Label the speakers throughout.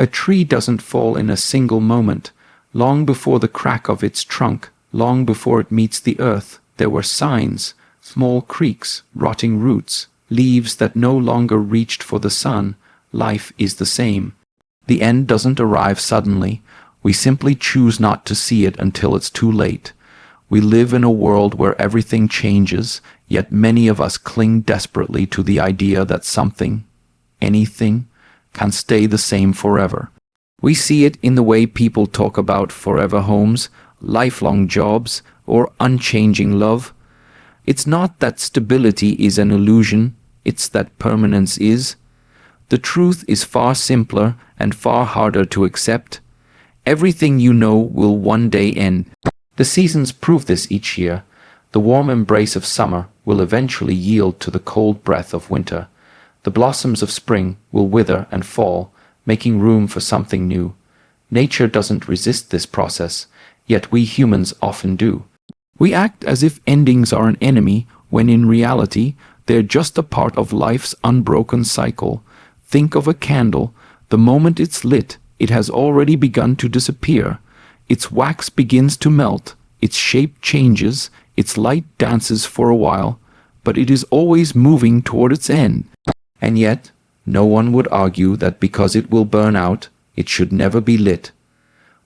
Speaker 1: A tree doesn't fall in a single moment. Long before the crack of its trunk, long before it meets the earth, there were signs, small creaks, rotting roots, leaves that no longer reached for the sun. Life is the same. The end doesn't arrive suddenly. We simply choose not to see it until it's too late. We live in a world where everything changes, yet many of us cling desperately to the idea that something, anything, can stay the same forever. We see it in the way people talk about forever homes, lifelong jobs, or unchanging love. It's not that stability is an illusion, it's that permanence is. The truth is far simpler and far harder to accept. Everything you know will one day end. The seasons prove this each year. The warm embrace of summer will eventually yield to the cold breath of winter. The blossoms of spring will wither and fall, making room for something new. Nature doesn't resist this process, yet we humans often do. We act as if endings are an enemy, when in reality, they're just a part of life's unbroken cycle. Think of a candle. The moment it's lit, it has already begun to disappear. Its wax begins to melt, its shape changes, its light dances for a while, but it is always moving toward its end. And yet, no one would argue that because it will burn out, it should never be lit.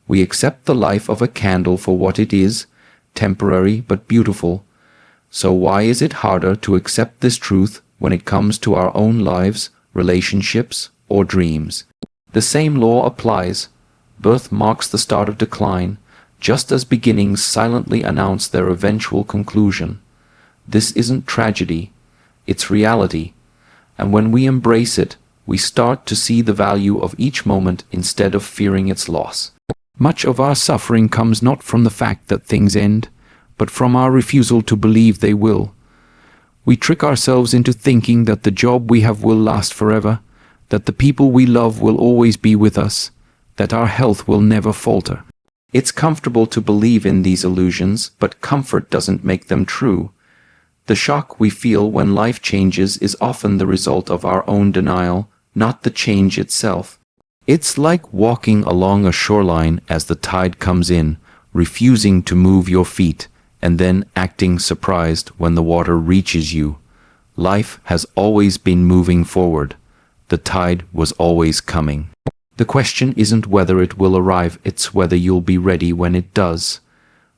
Speaker 1: We accept the life of a candle for what it is, temporary but beautiful. So why is it harder to accept this truth when it comes to our own lives, relationships, or dreams? The same law applies. Birth marks the start of decline, just as beginnings silently announce their eventual conclusion. This isn't tragedy, it's reality. And when we embrace it, we start to see the value of each moment instead of fearing its loss. Much of our suffering comes not from the fact that things end, but from our refusal to believe they will. We trick ourselves into thinking that the job we have will last forever, that the people we love will always be with us, that our health will never falter. It's comfortable to believe in these illusions, but comfort doesn't make them true. The shock we feel when life changes is often the result of our own denial, not the change itself. It's like walking along a shoreline as the tide comes in, refusing to move your feet, and then acting surprised when the water reaches you. Life has always been moving forward. The tide was always coming. The question isn't whether it will arrive, it's whether you'll be ready when it does.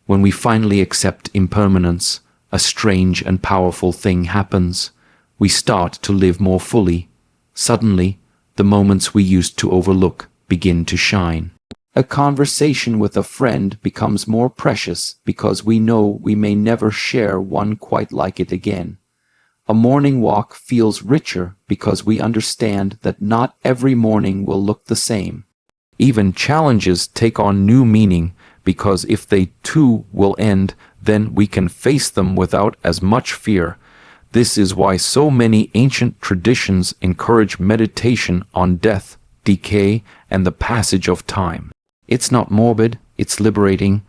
Speaker 1: When we finally accept impermanence, a strange and powerful thing happens. We start to live more fully. Suddenly, the moments we used to overlook begin to shine. A conversation with a friend becomes more precious because we know we may never share one quite like it again. A morning walk feels richer because we understand that not every morning will look the same. Even challenges take on new meaning because if they too will end, then we can face them without as much fear. This is why so many ancient traditions encourage meditation on death, decay, and the passage of time. It's not morbid, it's liberating.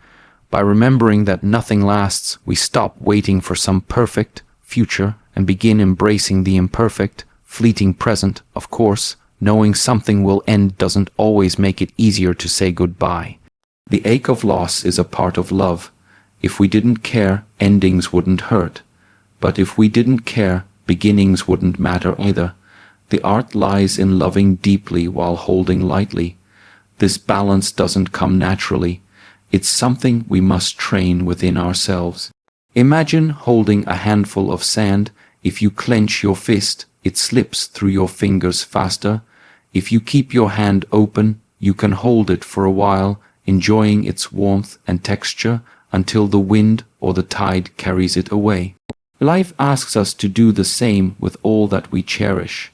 Speaker 1: By remembering that nothing lasts, we stop waiting for some perfect future and begin embracing the imperfect, fleeting present. Of course, knowing something will end doesn't always make it easier to say goodbye. The ache of loss is a part of love. If we didn't care, endings wouldn't hurt. But if we didn't care, beginnings wouldn't matter either. The art lies in loving deeply while holding lightly. This balance doesn't come naturally. It's something we must train within ourselves. Imagine holding a handful of sand. If you clench your fist, it slips through your fingers faster. If you keep your hand open, you can hold it for a while, enjoying its warmth and texture until the wind or the tide carries it away. Life asks us to do the same with all that we cherish.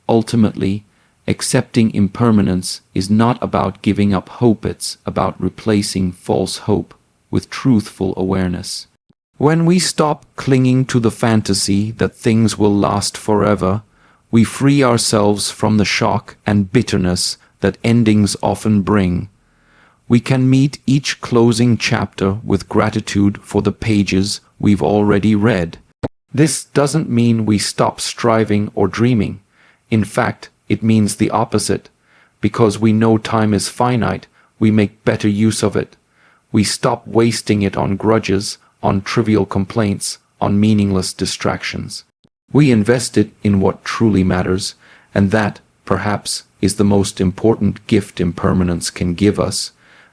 Speaker 1: Ultimately, accepting impermanence is not about giving up hope, it's about replacing false hope with truthful awareness. When we stop clinging to the fantasy that things will last forever, we free ourselves from the shock and bitterness that endings often bring. We can meet each closing chapter with gratitude for the pages we've already read. This doesn't mean we stop striving or dreaming. In fact, it means the opposite, Because we know time is finite, we make better use of it. We stop wasting it on grudges, on trivial complaints, on meaningless distractions. We invest it in what truly matters, and that, perhaps, is the most important gift impermanence can give us,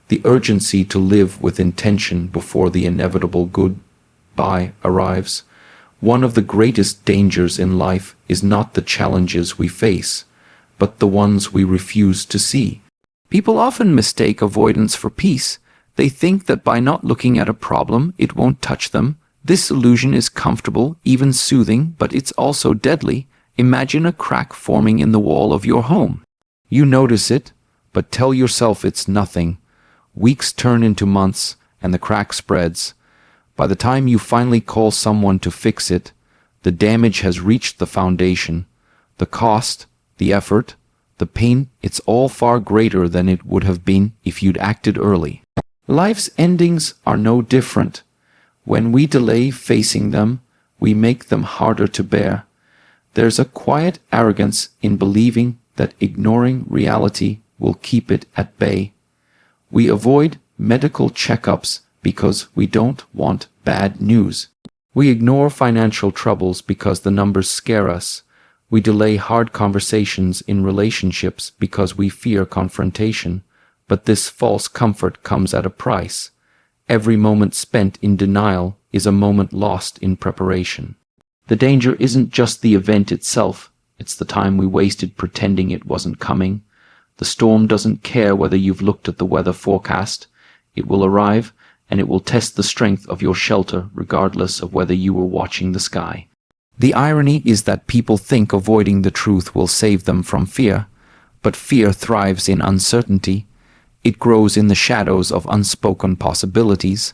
Speaker 1: the urgency to live with intention before the inevitable goodbye arrives. One of the greatest dangers in life is not the challenges we face, but the ones we refuse to see. People often mistake avoidance for peace. They think that by not looking at a problem, it won't touch them. This illusion is comfortable, even soothing, but it's also deadly. Imagine a crack forming in the wall of your home. You notice it, but tell yourself it's nothing. Weeks turn into months, and the crack spreads. By the time you finally call someone to fix it, the damage has reached the foundation. The cost, the effort, the pain, it's all far greater than it would have been if you'd acted early. Life's endings are no different. When we delay facing them, we make them harder to bear. There's a quiet arrogance in believing that ignoring reality will keep it at bay. We avoid medical checkups because we don't want bad news. We ignore financial troubles because the numbers scare us. We delay hard conversations in relationships because we fear confrontation. But this false comfort comes at a price. Every moment spent in denial is a moment lost in preparation. The danger isn't just the event itself, it's the time we wasted pretending it wasn't coming. The storm doesn't care whether you've looked at the weather forecast. It will arrive, and it will test the strength of your shelter regardless of whether you were watching the sky. The irony is that people think avoiding the truth will save them from fear, but fear thrives in uncertainty. It grows in the shadows of unspoken possibilities.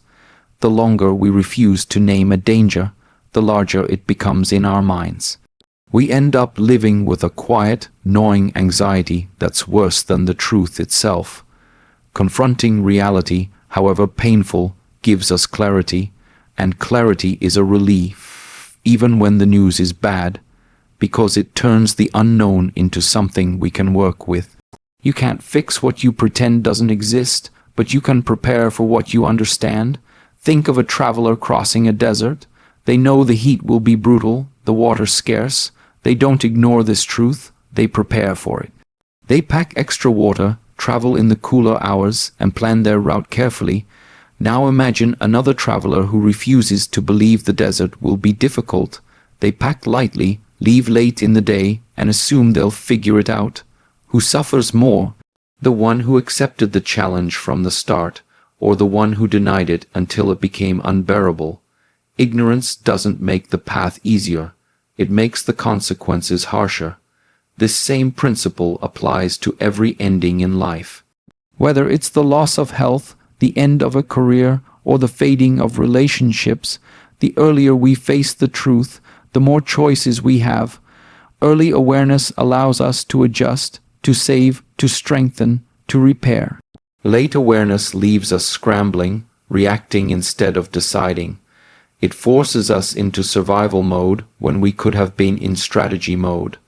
Speaker 1: The longer we refuse to name a danger, the larger it becomes in our minds. We end up living with a quiet, gnawing anxiety that's worse than the truth itself. Confronting reality, however painful, gives us clarity, and clarity is a relief, even when the news is bad, because it turns the unknown into something we can work with. You can't fix what you pretend doesn't exist, but you can prepare for what you understand. Think of a traveler crossing a desert. They know the heat will be brutal, the water scarce. They don't ignore this truth, they prepare for it. They pack extra water, travel in the cooler hours, and plan their route carefully. Now imagine another traveler who refuses to believe the desert will be difficult. They pack lightly, leave late in the day, and assume they'll figure it out. Who suffers more? The one who accepted the challenge from the start, or the one who denied it until it became unbearable? Ignorance doesn't make the path easier. It makes the consequences harsher. This same principle applies to every ending in life. Whether it's the loss of health, the end of a career, or the fading of relationships, the earlier we face the truth, the more choices we have. Early awareness allows us to adjust, to save, to strengthen, to repair. Late awareness leaves us scrambling, reacting instead of deciding. It forces us into survival mode when we could have been in strategy mode.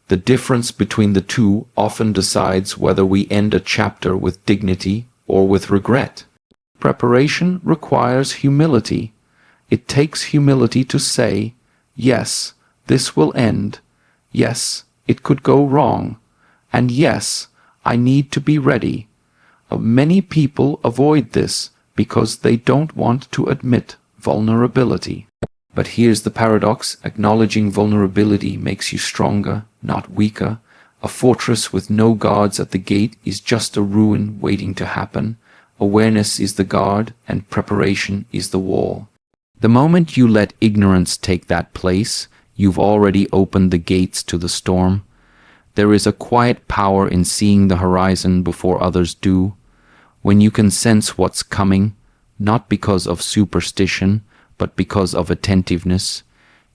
Speaker 1: The difference between the two often decides whether we end a chapter with dignity or with regret. Preparation requires humility. It takes humility to say, yes, this will end. Yes, it could go wrong. And yes, I need to be ready. Many people avoid this because they don't want to admit vulnerability. But here's the paradox: acknowledging vulnerability makes you stronger, not weaker. A fortress with no guards at the gate is just a ruin waiting to happen. Awareness is the guard, and preparation is the wall. The moment you let ignorance take that place, you've already opened the gates to the storm. There is a quiet power in seeing the horizon before others do. When you can sense what's coming, not because of superstition, but because of attentiveness,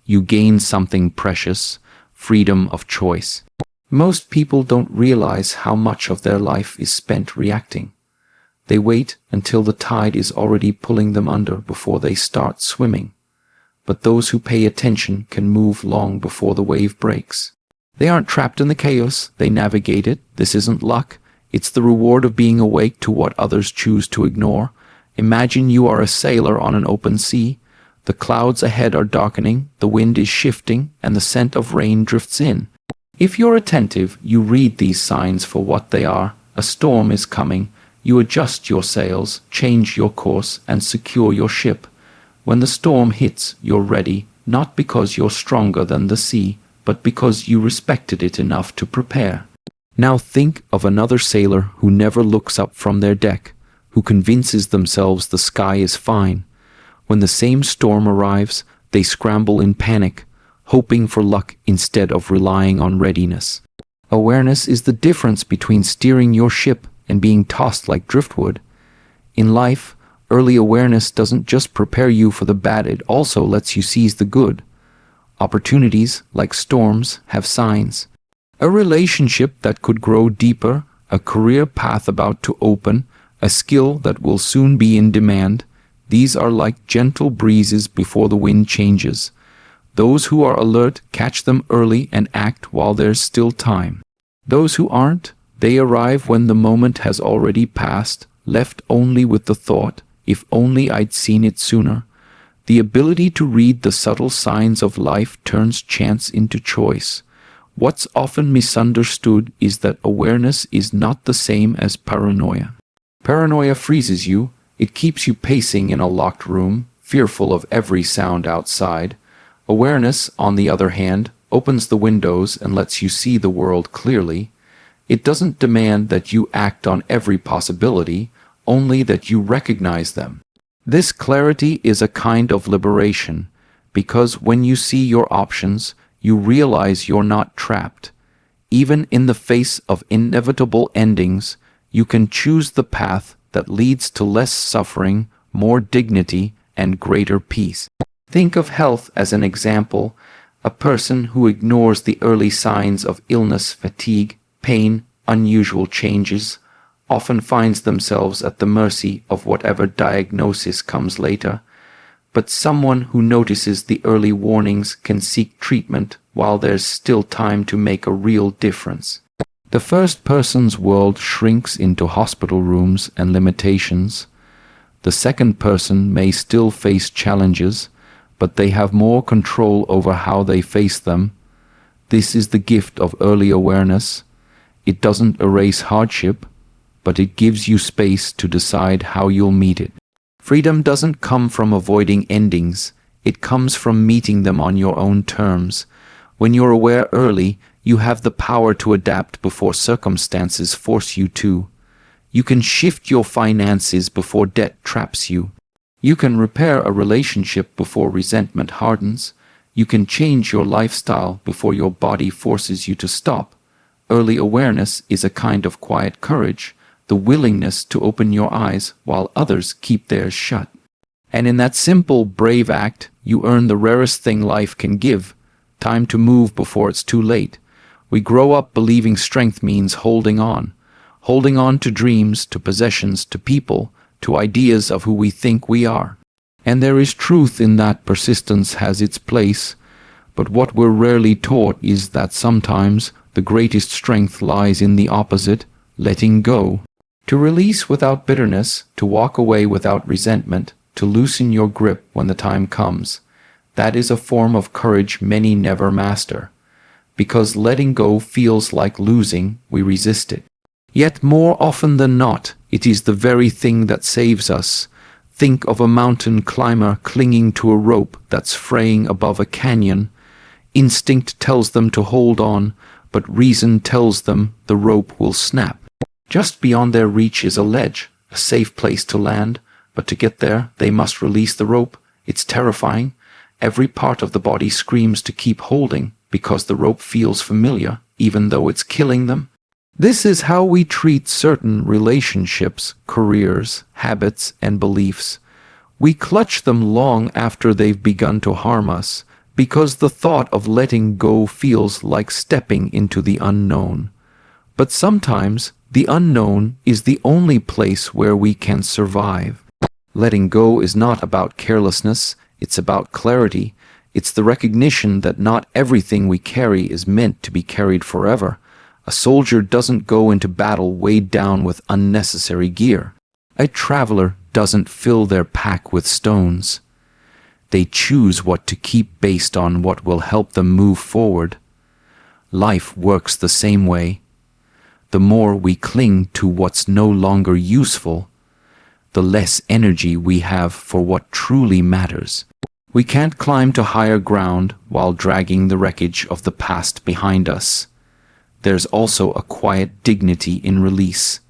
Speaker 1: you gain something precious: freedom of choice. Most people don't realize how much of their life is spent reacting. They wait until the tide is already pulling them under before they start swimming. But those who pay attention can move long before the wave breaks. They aren't trapped in the chaos, they navigate it. This isn't luck, it's the reward of being awake to what others choose to ignore. Imagine you are a sailor on an open sea. The clouds ahead are darkening, the wind is shifting, and the scent of rain drifts in. If you're attentive, you read these signs for what they are. A storm is coming. You adjust your sails, change your course, and secure your ship. When the storm hits, you're ready, not because you're stronger than the sea, but because you respected it enough to prepare. Now think of another sailor who never looks up from their deck, who convinces themselves the sky is fine. When the same storm arrives, they scramble in panic, hoping for luck instead of relying on readiness. Awareness is the difference between steering your ship and being tossed like driftwood. In life, early awareness doesn't just prepare you for the bad, it also lets you seize the good. Opportunities, like storms, have signs. A relationship that could grow deeper, a career path about to open, a skill that will soon be in demand. These are like gentle breezes before the wind changes. Those who are alert catch them early and act while there's still time. Those who aren't, they arrive when the moment has already passed, left only with the thought, if only I'd seen it sooner. The ability to read the subtle signs of life turns chance into choice. What's often misunderstood is that awareness is not the same as paranoia. Paranoia freezes you. It keeps you pacing in a locked room, fearful of every sound outside. Awareness, on the other hand, opens the windows and lets you see the world clearly. It doesn't demand that you act on every possibility, only that you recognize them. This clarity is a kind of liberation, because when you see your options, you realize you're not trapped. Even in the face of inevitable endings, you can choose the path that leads to less suffering, more dignity, and greater peace. Think of health as an example. A person who ignores the early signs of illness, fatigue, pain, unusual changes, often finds themselves at the mercy of whatever diagnosis comes later. But someone who notices the early warnings can seek treatment while there's still time to make a real difference. The first person's world shrinks into hospital rooms and limitations. The second person may still face challenges, but they have more control over how they face them. This is the gift of early awareness. It doesn't erase hardship, but it gives you space to decide how you'll meet it. Freedom doesn't come from avoiding endings. It comes from meeting them on your own terms. When you're aware early, you have the power to adapt before circumstances force you to. You can shift your finances before debt traps you. You can repair a relationship before resentment hardens. You can change your lifestyle before your body forces you to stop. Early awareness is a kind of quiet courage, the willingness to open your eyes while others keep theirs shut. And in that simple, brave act, you earn the rarest thing life can give, time to move before it's too late. We grow up believing strength means holding on to dreams, to possessions, to people, to ideas of who we think we are. And there is truth in that persistence has its place, but what we're rarely taught is that sometimes the greatest strength lies in the opposite, letting go. To release without bitterness, to walk away without resentment, to loosen your grip when the time comes. That is a form of courage many never master. Because letting go feels like losing, we resist it. Yet more often than not, it is the very thing that saves us. Think of a mountain climber clinging to a rope that's fraying above a canyon. Instinct tells them to hold on, but reason tells them the rope will snap. Just beyond their reach is a ledge, a safe place to land, but to get there, they must release the rope. It's terrifying. Every part of the body screams to keep holding because the rope feels familiar, even though it's killing them. This is how we treat certain relationships, careers, habits, and beliefs. We clutch them long after they've begun to harm us, because the thought of letting go feels like stepping into the unknown. But sometimes, the unknown is the only place where we can survive. Letting go is not about carelessness, it's about clarity. It's the recognition that not everything we carry is meant to be carried forever. A soldier doesn't go into battle weighed down with unnecessary gear. A traveler doesn't fill their pack with stones. They choose what to keep based on what will help them move forward. Life works the same way. The more we cling to what's no longer useful, the less energy we have for what truly matters. We can't climb to higher ground while dragging the wreckage of the past behind us. There's also a quiet dignity in release.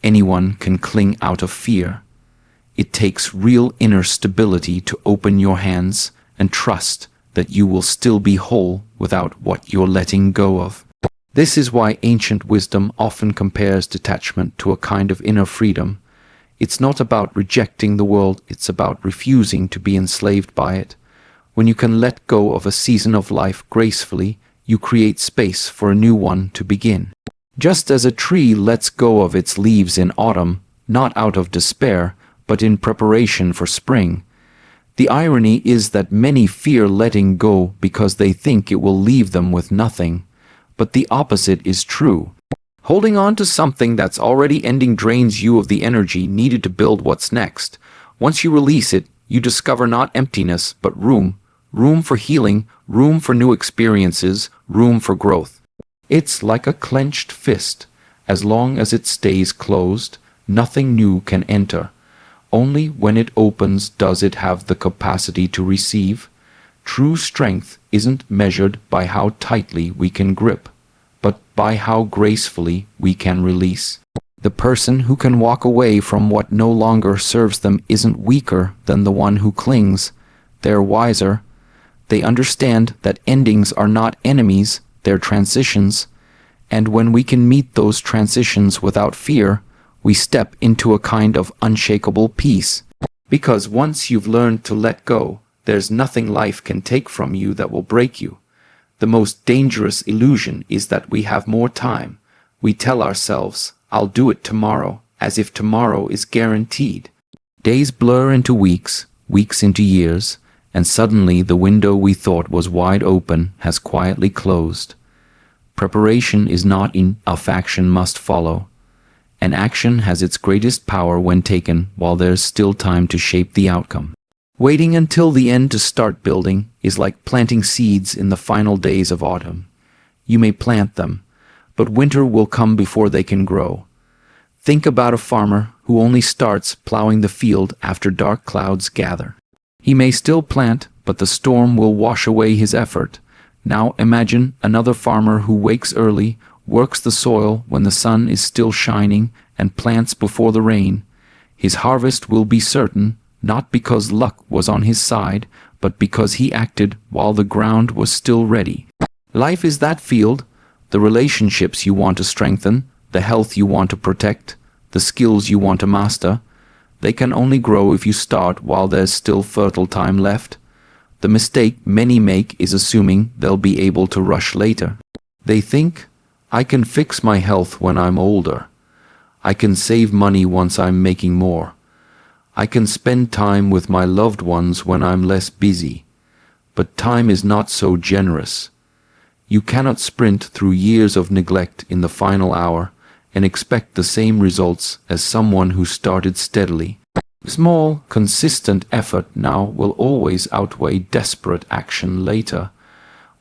Speaker 1: Anyone can cling out of fear. It takes real inner stability to open your hands and trust that you will still be whole without what you're letting go of. This is why ancient wisdom often compares detachment to a kind of inner freedom. It's not about rejecting the world, it's about refusing to be enslaved by it. When you can let go of a season of life gracefully, you create space for a new one to begin. Just as a tree lets go of its leaves in autumn, not out of despair, but in preparation for spring. The irony is that many fear letting go because they think it will leave them with nothing. But the opposite is true. Holding on to something that's already ending drains you of the energy needed to build what's next. Once you release it, you discover not emptiness, but room. Room for healing, room for new experiences, room for growth. It's like a clenched fist. As long as it stays closed, nothing new can enter. Only when it opens does it have the capacity to receive. True strength isn't measured by how tightly we can grip, but by how gracefully we can release. The person who can walk away from what no longer serves them isn't weaker than the one who clings. They're wiser. They understand that endings are not enemies, they're transitions. And when we can meet those transitions without fear, we step into a kind of unshakable peace. Because once you've learned to let go, there's nothing life can take from you that will break you. The most dangerous illusion is that we have more time. We tell ourselves, I'll do it tomorrow, as if tomorrow is guaranteed. Days blur into weeks, weeks into years, and suddenly the window we thought was wide open has quietly closed. Preparation is not enough, action must follow. And action has its greatest power when taken while there's still time to shape the outcome. Waiting until the end to start building is like planting seeds in the final days of autumn. You may plant them, but winter will come before they can grow. Think about a farmer who only starts plowing the field after dark clouds gather. He may still plant, but the storm will wash away his effort. Now imagine another farmer who wakes early, works the soil when the sun is still shining, and plants before the rain. His harvest will be certain, not because luck was on his side, but because he acted while the ground was still ready. Life is that field, the relationships you want to strengthen, the health you want to protect, the skills you want to master. They can only grow if you start while there's still fertile time left. The mistake many make is assuming they'll be able to rush later. They think, I can fix my health when I'm older. I can save money once I'm making more. I can spend time with my loved ones when I'm less busy. But time is not so generous. You cannot sprint through years of neglect in the final hour and expect the same results as someone who started steadily. Small, consistent effort now will always outweigh desperate action later.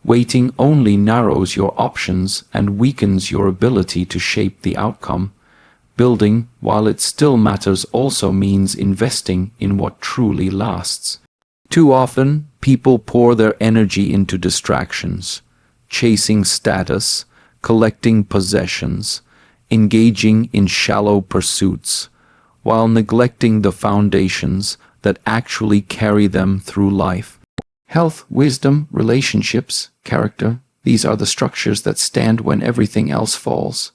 Speaker 1: Waiting only narrows your options and weakens your ability to shape the outcome. Building, while it still matters, also means investing in what truly lasts. Too often, people pour their energy into distractions, chasing status, collecting possessions, engaging in shallow pursuits, while neglecting the foundations that actually carry them through life. Health, wisdom, relationships, character, these are the structures that stand when everything else falls.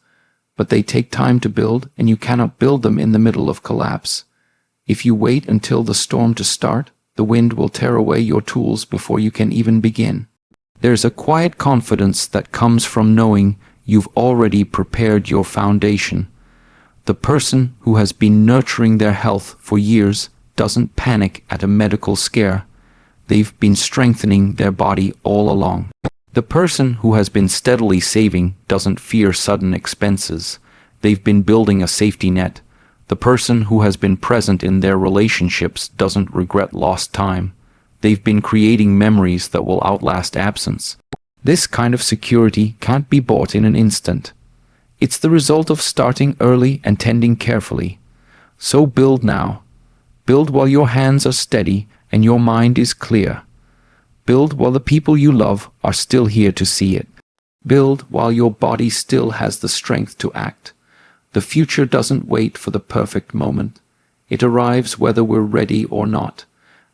Speaker 1: But they take time to build, and you cannot build them in the middle of collapse. If you wait until the storm to start, the wind will tear away your tools before you can even begin. There's a quiet confidence that comes from knowing you've already prepared your foundation. The person who has been nurturing their health for years doesn't panic at a medical scare. they've been strengthening their body all along. The person who has been steadily saving doesn't fear sudden expenses. They've been building a safety net. The person who has been present in their relationships doesn't regret lost time. They've been creating memories that will outlast absence. This kind of security can't be bought in an instant. It's the result of starting early and tending carefully. So build now. Build while your hands are steady and your mind is clear. Build while the people you love are still here to see it. Build while your body still has the strength to act. The future doesn't wait for the perfect moment. It arrives whether we're ready or not.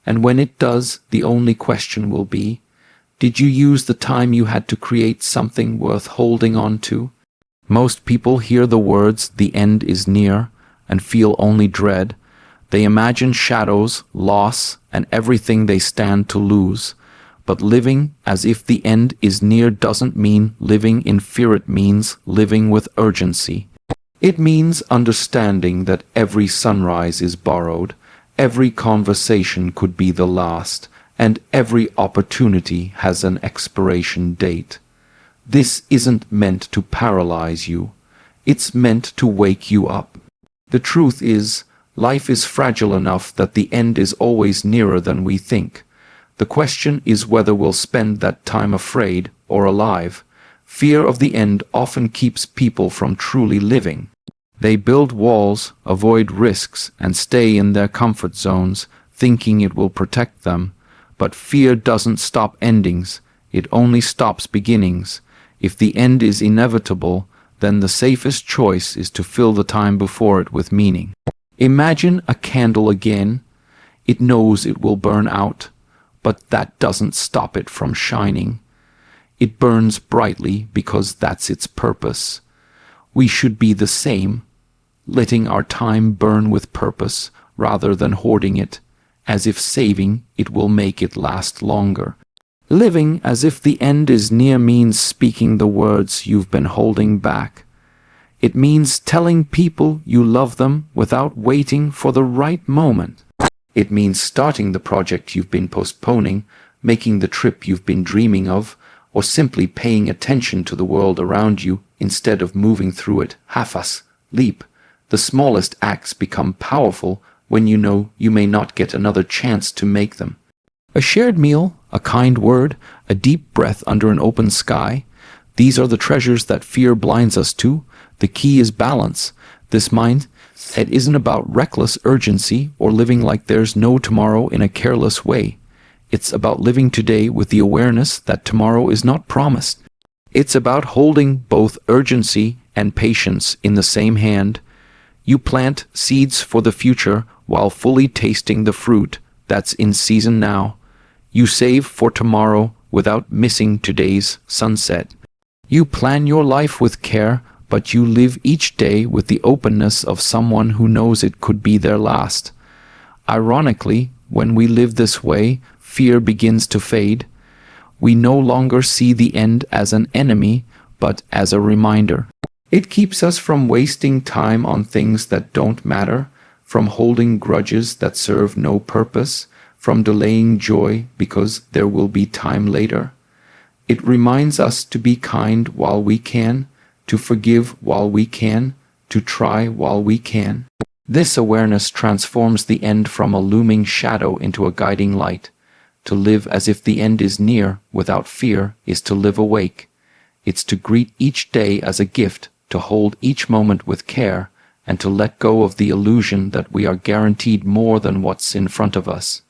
Speaker 1: And when it does, the only question will be, did you use the time you had to create something worth holding on to? Most people hear the words, "the end is near," and feel only dread. They imagine shadows, loss, and everything they stand to lose. But living as if the end is near doesn't mean living in fear. It means living with urgency. It means understanding that every sunrise is borrowed, every conversation could be the last, and every opportunity has an expiration date. This isn't meant to paralyze you. It's meant to wake you up. The truth is, life is fragile enough that the end is always nearer than we think. The question is whether we'll spend that time afraid or alive. Fear of the end often keeps people from truly living. They build walls, avoid risks, and stay in their comfort zones, thinking it will protect them. But fear doesn't stop endings, it only stops beginnings. If the end is inevitable, then the safest choice is to fill the time before it with meaning. Imagine a candle again. It knows it will burn out, but that doesn't stop it from shining. It burns brightly because that's its purpose. We should be the same, letting our time burn with purpose rather than hoarding it, as if saving it will make it last longer. Living as if the end is near means speaking the words you've been holding back. It means telling people you love them without waiting for the right moment. It means starting the project you've been postponing, making the trip you've been dreaming of, or simply paying attention to the world around you instead of moving through it half-asleep. The smallest acts become powerful when you know you may not get another chance to make them. A shared meal, a kind word, a deep breath under an open sky. These are the treasures that fear blinds us to. The key is balance. This mindset isn't about reckless urgency or living like there's no tomorrow in a careless way. It's about living today with the awareness that tomorrow is not promised. It's about holding both urgency and patience in the same hand. You plant seeds for the future while fully tasting the fruit that's in season now. You save for tomorrow without missing today's sunset. You plan your life with care, but you live each day with the openness of someone who knows it could be their last. Ironically, when we live this way, fear begins to fade. We no longer see the end as an enemy, but as a reminder. It keeps us from wasting time on things that don't matter, from holding grudges that serve no purpose, from delaying joy because there will be time later. It reminds us to be kind while we can, to forgive while we can, to try while we can. This awareness transforms the end from a looming shadow into a guiding light. To live as if the end is near without fear is to live awake. It's to greet each day as a gift, to hold each moment with care, and to let go of the illusion that we are guaranteed more than what's in front of us.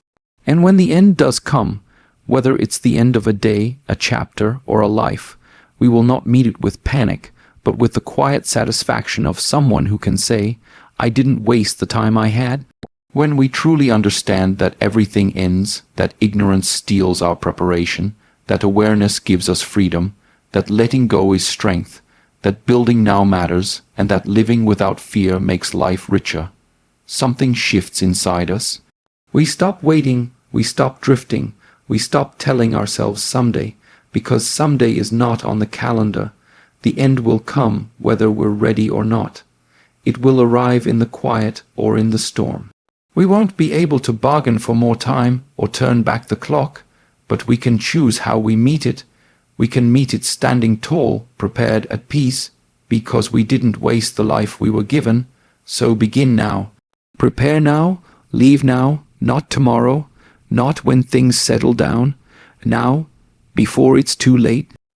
Speaker 1: And when the end does come, whether it's the end of a day, a chapter, or a life, we will not meet it with panic, but with the quiet satisfaction of someone who can say, "I didn't waste the time I had." When we truly understand that everything ends, that ignorance steals our preparation, that awareness gives us freedom, that letting go is strength, that building now matters, and that living without fear makes life richer, something shifts inside us. We stop waiting, we stop drifting, we stop telling ourselves someday, because someday is not on the calendar. The end will come whether we're ready or not. It will arrive in the quiet or in the storm. We won't be able to bargain for more time or turn back the clock, but we can choose how we meet it. We can meet it standing tall, prepared, at peace, because we didn't waste the life we were given. So begin now. Prepare now, leave now, not tomorrow, not when things settle down. Now, before it's too late.